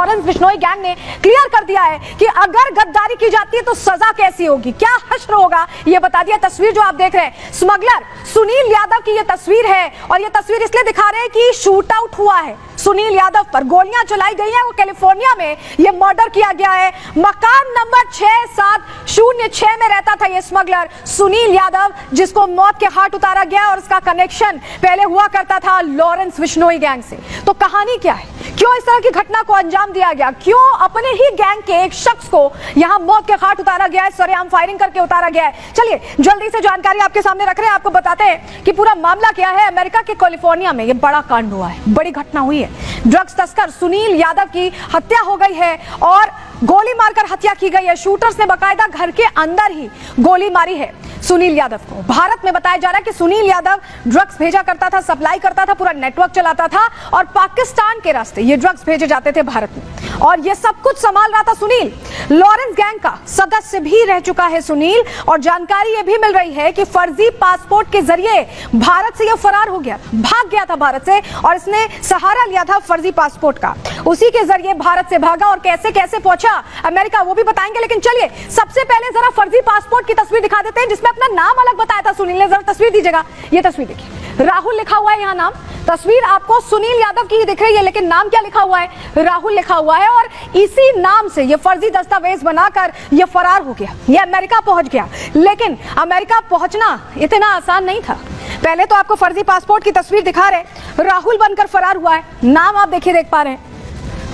Lawrence Bishnoi gang ने clear कर दिया है कि अगर गद्दारी की जाती है तो सजा कैसी होगी, क्या हश्र होगा, ये बता दिया। तस्वीर जो आप देख रहे हैं स्मगलर सुनील यादव की ये तस्वीर है, और ये तस्वीर इसलिए दिखा रहे हैं कि शूट आउट हुआ है, सुनील यादव पर गोलियां चलाई गई हैं, वो कैलिफोर्निया में ये मर्डर किया गया है। मकान नंबर 6706 में रहता था ये स्मगलर सुनील यादव, जिसको मौत के घाट उतारा गया, और उसका कनेक्शन पहले हुआ करता था लॉरेंस बिश्नोई गैंग से। तो कहानी क्या है, क्यों इस तरह की घटना को अंजाम दिया गया, क्यों अपने ही गैंग के एक शख्स को यहां मौत के घाट उतारा गया है, सरेआम फायरिंग करके उतारा गया है। चलिए जल्दी से जानकारी आपके सामने रख रहे हैं, आपको बताते हैं कि पूरा मामला क्या है। अमेरिका के कैलिफोर्निया में ये बड़ा कांड हुआ है, बड़ी घटना हुई है। ड्रग्स तस्कर सुनील यादव की हत्या हो गई है और गोली मारकर हत्या की गई है। शूटर्स ने बकायदा घर के अंदर ही गोली मारी है सुनील यादव को। भारत में बताया जा रहा है कि सुनील यादव ड्रग्स भेजा करता था, सप्लाई करता था, पूरा नेटवर्क चलाता था, और पाकिस्तान के रास्ते ये ड्रग्स भेजे जाते थे भारत में, और ये सब कुछ संभाल रहा था सुनील। लॉरेंस गैंग का सदस्य भी रह चुका है सुनील, और जानकारी ये भी मिल रही है कि फर्जी पासपोर्ट के जरिए भारत से यह फरार हो गया, भाग गया था भारत से, और इसने सहारा लिया था फर्जी पासपोर्ट का, उसी के जरिए भारत से भागा और कैसे कैसे पहुंचा अमेरिका वो भी बताएंगे। लेकिन चलिए सबसे पहले जरा फर्जी पासपोर्ट की तस्वीर दिखा देते हैं, जिसमें अपना नाम अलग बताया था सुनील ने। जरा तस्वीर दीजिएगा, ये तस्वीर देखिए, राहुल लिखा हुआ है यहाँ नाम। तस्वीर आपको सुनील यादव की दिख रही है, लेकिन नाम क्या लिखा हुआ है, राहुल लिखा हुआ है, और इसी नाम से ये फर्जी दस्तावेज बनाकर ये फरार हो गया, ये अमेरिका पहुंच गया। लेकिन अमेरिका पहुंचना इतना आसान नहीं था। पहले तो आपको फर्जी पासपोर्ट की तस्वीर दिखा रहे, राहुल बनकर फरार हुआ है, नाम आप देखिए, देख पा रहे हैं,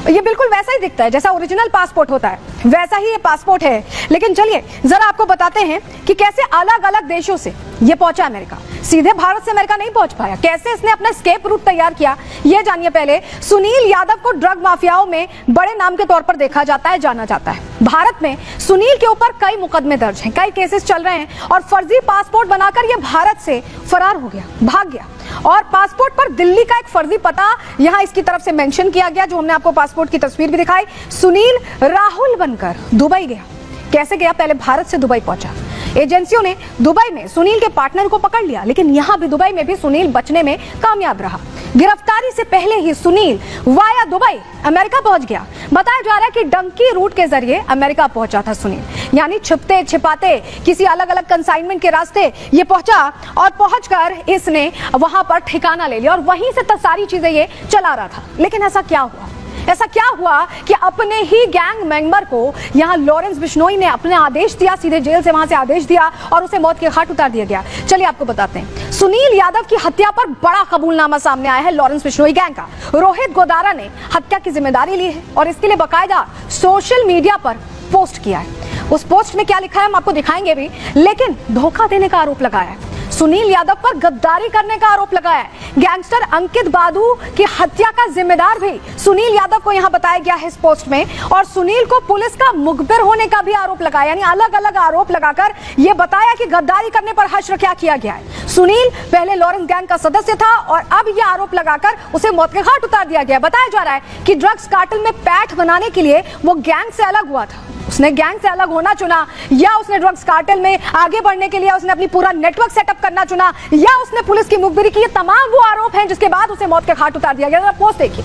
ये बिल्कुल वैसा ही दिखता है जैसा ओरिजिनल पासपोर्ट होता है, वैसा ही ये पासपोर्ट है। लेकिन चलिए जरा आपको बताते हैं कि कैसे अलग अलग देशों से ये पहुंचा अमेरिका, सीधे भारत से अमेरिका नहीं पहुंच पाया, कैसे इसने अपना स्केप रूट तैयार किया, ये जानिए। पहले सुनील यादव को ड्रग माफियाओं में बड़े नाम के तौर पर देखा जाता है, जाना जाता है। भारत में सुनील के ऊपर कई मुकदमे दर्ज हैं, कई केसेस चल रहे हैं, और फर्जी पासपोर्ट बनाकर ये भारत से फरार हो गया, भाग गया। और पासपोर्ट पर दिल्ली का एक फर्जी पता यहां इसकी तरफ से मेंशन किया गया, जो हमने आपको पासपोर्ट की तस्वीर भी दिखाई। सुनील राहुल बनकर दुबई गया, कैसे गया, पहले भारत से दुबई पहुंचा। एजेंसियों ने दुबई में सुनील के पार्टनर को पकड़ लिया, लेकिन यहां भी दुबई में भी सुनील बचने में कामयाब रहा। गिरफ्तारी से पहले ही सुनील वाया दुबई अमेरिका पहुंच गया। बताया जा रहा है कि डंकी रूट के जरिए अमेरिका पहुंचा था सुनील, यानी छिपते छिपाते किसी अलग अलग कंसाइनमेंट के रास्ते ये पहुंचा, और पहुंचकर इसने वहां पर ठिकाना ले लिया, और वहीं से सारी चीजें ये चला रहा था। लेकिन ऐसा क्या हुआ, ऐसा क्या हुआ कि अपने ही गैंग मेंबर को यहां लॉरेंस बिश्नोई ने अपने आदेश दिया, सीधे जेल से वहां से आदेश दिया, और उसे मौत के घाट उतार दिया गया। चलिए आपको बताते हैं, सुनील यादव की हत्या पर बड़ा कबूलनामा सामने आया है लॉरेंस बिश्नोई गैंग का। रोहित गोदारा ने हत्या की जिम्मेदारी ली है, और इसके लिए बाकायदा सोशल मीडिया पर पोस्ट किया है। उस पोस्ट में क्या लिखा है हम आपको दिखाएंगे भी, लेकिन धोखा देने का आरोप लगाया है, सुनील यादव पर गद्दारी करने का आरोप लगाया है। गैंगस्टर अंकित बादू की हत्या का जिम्मेदार भी सुनील यादव को यहां बताया गया है इस पोस्ट में, और सुनील को पुलिस का मुखबिर होने का भी आरोप लगाया, यानी अलग अलग आरोप लगाकर यह बताया कि गद्दारी करने पर हश्र क्या किया गया है। सुनील पहले लॉरेंस गैंग का सदस्य था, और अब यह आरोप लगाकर उसे मौत के घाट उतार दिया गया। बताया जा रहा है कि ड्रग्स कार्टेल में पैठ बनाने के लिए वो गैंग से अलग हुआ था, उसने गैंग से अलग होना चुना, या उसने ड्रग्स कार्टेल में आगे बढ़ने के लिए उसने अपनी पूरा नेटवर्क सेटअप करना चुना, या उसने पुलिस की मुखबिरी की। ये तमाम वो आरोप हैं जिसके बाद उसे मौत के घाट उतार दिया गया। पोस्ट देखिए,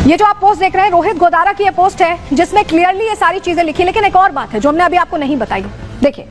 ये जो आप पोस्ट देख रहे हैं रोहित गोदारा की ये पोस्ट है, जिसमें क्लियरली ये सारी चीजें लिखी। लेकिन एक और बात है जो हमने अभी आपको नहीं बताई, देखिए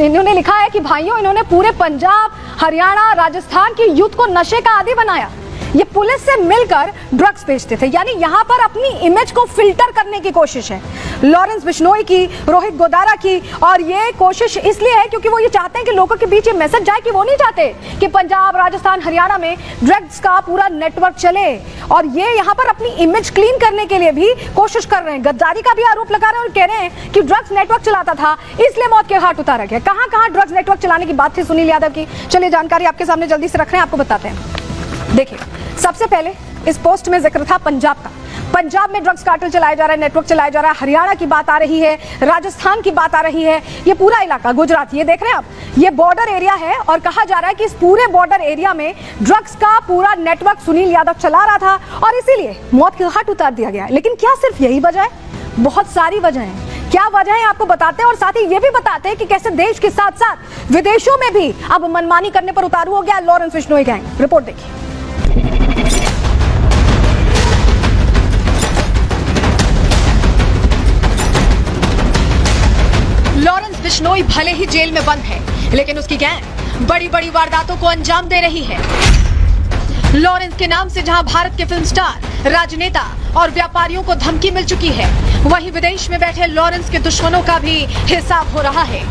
इन्होंने लिखा है कि भाइयों, इन्होंने पूरे पंजाब, हरियाणा, राजस्थान की यूथ को नशे का आदी बनाया। ये पुलिस से मिलकर ड्रग्स बेचते थे, यानी यहाँ पर अपनी इमेज को फिल्टर करने की कोशिश है लॉरेंस बिश्नोई की, रोहित गोदारा की। और ये कोशिश इसलिए है क्योंकि वो ये चाहते हैं कि लोगों के बीच ये मैसेज जाए कि वो नहीं चाहते कि पंजाब, राजस्थान, हरियाणा में ड्रग्स का पूरा नेटवर्क चले, और ये यहाँ पर अपनी इमेज क्लीन करने के लिए भी कोशिश कर रहे हैं। गद्दारी का भी आरोप लगा रहे हैं और कह रहे हैं कि ड्रग्स नेटवर्क चलाता था, इसलिए मौत के घाट उतारा गया। कहां कहां ड्रग्स नेटवर्क चलाने की बात थी सुनील यादव की, चलिए जानकारी आपके सामने जल्दी से रख रहे हैं, आपको बताते हैं। देखिए सबसे पहले इस पोस्ट में जिक्र था पंजाब का, पंजाब में ड्रग्स कार्टेल चलाया जा रहा है, नेटवर्क चलाया जा रहा है। हरियाणा की बात आ रही है, राजस्थान की बात आ रही है, ये पूरा इलाका, गुजरात, ये देख रहे हैं आप, ये बॉर्डर एरिया है, और कहा जा रहा है कि इस पूरे बॉर्डर एरिया में ड्रग्स का पूरा नेटवर्क सुनील यादव चला रहा था, और इसीलिए मौत के घाट उतार दिया गया। लेकिन क्या सिर्फ यही वजह है? बहुत सारी वजह है। क्या वजह है आपको बताते हैं, और साथ ही ये भी बताते हैं कि कैसे देश के साथ साथ विदेशों में भी अब मनमानी करने पर उतारू हो गया लॉरेंस बिश्नोई गैंग। रिपोर्ट देखिए। कोई भले ही जेल में बंद है, लेकिन उसकी गैंग बड़ी बड़ी वारदातों को अंजाम दे रही है। लॉरेंस के नाम से जहां भारत के फिल्म स्टार, राजनेता और व्यापारियों को धमकी मिल चुकी है, वहीं विदेश में बैठे लॉरेंस के दुश्मनों का भी हिसाब हो रहा है।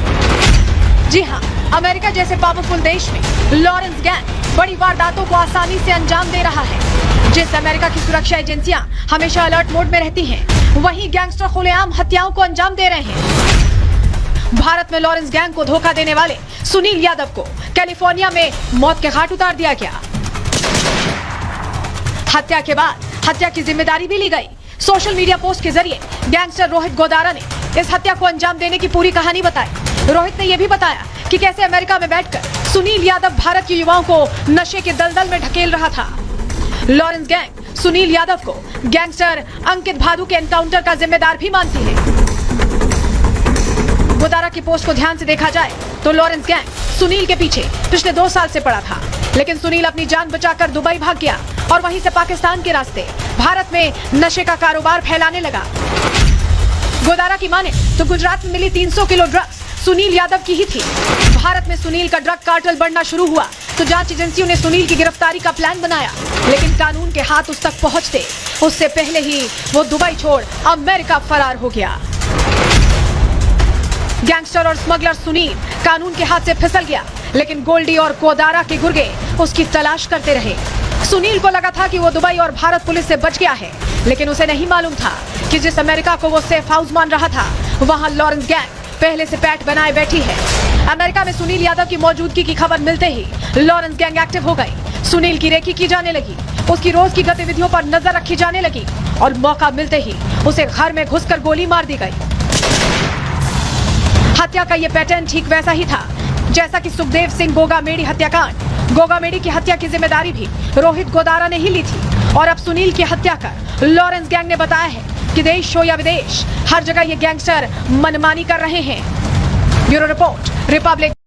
जी हां, अमेरिका जैसे पावरफुल देश में लॉरेंस गैंग बड़ी वारदातों को आसानी से अंजाम दे रहा है। जिस अमेरिका की सुरक्षा एजेंसियां हमेशा अलर्ट मोड में रहती हैं, वहीं गैंगस्टर खुलेआम हत्याओं को अंजाम दे रहे हैं। भारत में लॉरेंस गैंग को धोखा देने वाले सुनील यादव को कैलिफोर्निया में मौत के घाट उतार दिया गया। हत्या के बाद हत्या की जिम्मेदारी भी ली गई। सोशल मीडिया पोस्ट के जरिए गैंगस्टर रोहित गोदारा ने इस हत्या को अंजाम देने की पूरी कहानी बताई। रोहित ने यह भी बताया कि कैसे अमेरिका में बैठकर सुनील यादव भारत के युवाओं को नशे के दलदल में ढकेल रहा था। लॉरेंस गैंग सुनील यादव को गैंगस्टर अंकित भादु के एनकाउंटर का जिम्मेदार भी मानती है। गोदारा की पोस्ट को ध्यान से देखा जाए तो लॉरेंस गैंग सुनील के पीछे पिछले 2 साल से पड़ा था, लेकिन सुनील अपनी जान बचाकर दुबई भाग गया और वहीं से पाकिस्तान के रास्ते भारत में नशे का कारोबार फैलाने लगा। गोदारा की माने तो गुजरात में मिली 300 किलो ड्रग्स सुनील यादव की ही थी। भारत में सुनील का ड्रग कार्टेल बढ़ना शुरू हुआ तो जांच एजेंसियों ने सुनील की गिरफ्तारी का प्लान बनाया, लेकिन कानून के हाथ उस तक पहुंचते उससे पहले ही वो दुबई छोड़ अमेरिका फरार हो गया। गैंगस्टर और स्मगलर सुनील कानून के हाथ से फिसल गया, लेकिन गोल्डी और गोदारा के गुर्गे उसकी तलाश करते रहे। सुनील को लगा था कि वो दुबई और भारत पुलिस से बच गया है, लेकिन उसे नहीं मालूम था कि जिस अमेरिका को वो सेफ हाउस मान रहा था, वहां लॉरेंस गैंग पहले से पैठ बनाए बैठी है। अमेरिका में सुनील यादव की मौजूदगी की खबर मिलते ही लॉरेंस गैंग एक्टिव हो गई। सुनील की रेकी की जाने लगी, उसकी रोज की गतिविधियों पर नजर रखी जाने लगी और मौका मिलते ही उसे घर में घुसकर गोली मार दी गई। हत्या का ये पैटर्न ठीक वैसा ही था जैसा कि सुखदेव सिंह गोगामेडी हत्याकांड। गोगामेडी की हत्या की जिम्मेदारी भी रोहित गोदारा ने ही ली थी और अब सुनील की हत्या कर लॉरेंस गैंग ने बताया है कि देश हो या विदेश, हर जगह ये गैंगस्टर मनमानी कर रहे हैं। Bureau report, Republic.